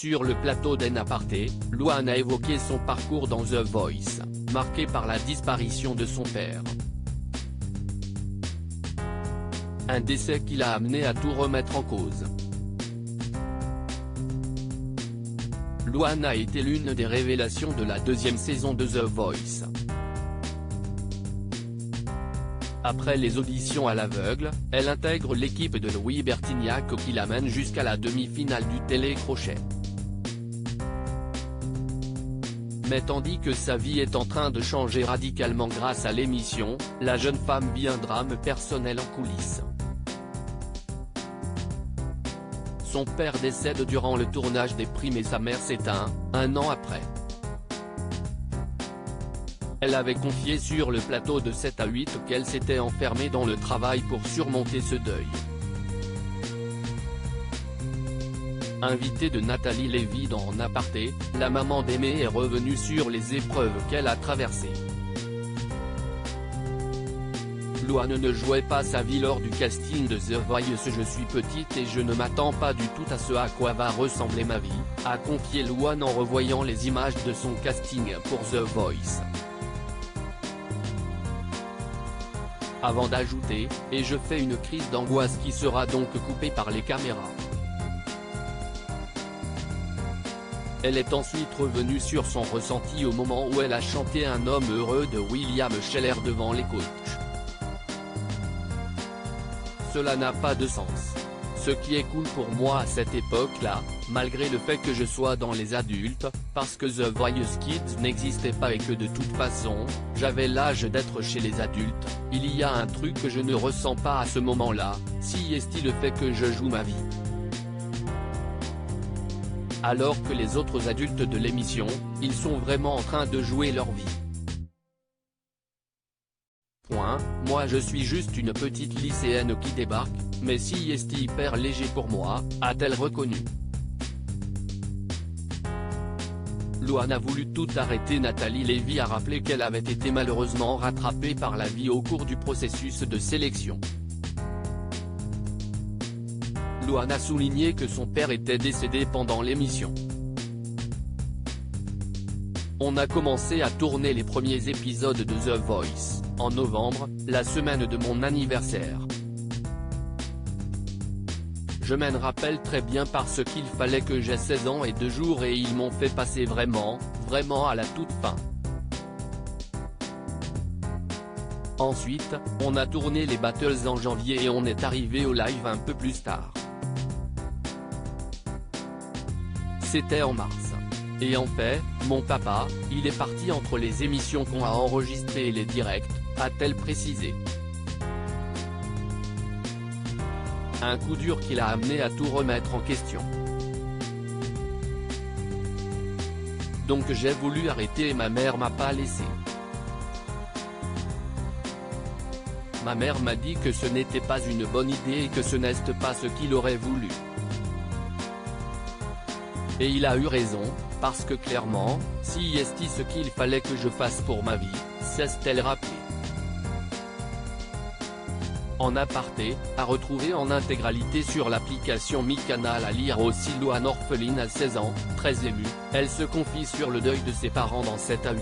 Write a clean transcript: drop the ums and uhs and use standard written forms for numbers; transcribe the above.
Sur le plateau d'En Aparté, Louane a évoqué son parcours dans The Voice, marqué par la disparition de son père. Un décès qui l'a amené à tout remettre en cause. Louane a été l'une des révélations de la deuxième saison de The Voice. Après les auditions à l'aveugle, elle intègre l'équipe de Louis Bertignac qui l'amène jusqu'à la demi-finale du télécrochet. Mais tandis que sa vie est en train de changer radicalement grâce à l'émission, la jeune femme vit un drame personnel en coulisses. Son père décède durant le tournage des Primes et sa mère s'éteint, un an après. Elle avait confié sur le plateau de 7 à 8 qu'elle s'était enfermée dans le travail pour surmonter ce deuil. Invitée de Nathalie Lévy dans En Aparté, la maman d'Aimé est revenue sur les épreuves qu'elle a traversées. Louane ne jouait pas sa vie lors du casting de The Voice. Je suis petite et je ne m'attends pas du tout à ce à quoi va ressembler ma vie, a confié Louane en revoyant les images de son casting pour The Voice. Avant d'ajouter, et je fais une crise d'angoisse qui sera donc coupée par les caméras. Elle est ensuite revenue sur son ressenti au moment où elle a chanté Un homme heureux de William Scheller devant les coachs. Cela n'a pas de sens. Ce qui est cool pour moi à cette époque-là, malgré le fait que je sois dans les adultes, parce que The Voice Kids n'existait pas et que de toute façon, j'avais l'âge d'être chez les adultes, il y a un truc que je ne ressens pas à ce moment-là, si est-il le fait que je joue ma vie. Alors que les autres adultes de l'émission, ils sont vraiment en train de jouer leur vie. Moi je suis juste une petite lycéenne qui débarque, mais si est hyper léger pour moi, a-t-elle reconnu. Louane a voulu tout arrêter. Nathalie Lévy a rappelé qu'elle avait été malheureusement rattrapée par la vie au cours du processus de sélection. Louane a souligné que son père était décédé pendant l'émission. On a commencé à tourner les premiers épisodes de The Voice, en novembre, la semaine de mon anniversaire. Je m'en rappelle très bien parce qu'il fallait que j'aie 16 ans et 2 jours et ils m'ont fait passer vraiment à la toute fin. Ensuite, on a tourné les battles en janvier et on est arrivé au live un peu plus tard. C'était en mars. Et en fait, mon papa, il est parti entre les émissions qu'on a enregistrées et les directs, a-t-elle précisé. Un coup dur qui l'a amené à tout remettre en question. Donc j'ai voulu arrêter et ma mère m'a pas laissé. Ma mère m'a dit que ce n'était pas une bonne idée et que ce n'est pas ce qu'il aurait voulu. Et il a eu raison, parce que clairement, si est ce qu'il fallait que je fasse pour ma vie, s'est-elle rappelé. En Aparté, à retrouver en intégralité sur l'application MyCanal. À lire aussi Louane orpheline à 16 ans, très émue, elle se confie sur le deuil de ses parents dans 7 à 8.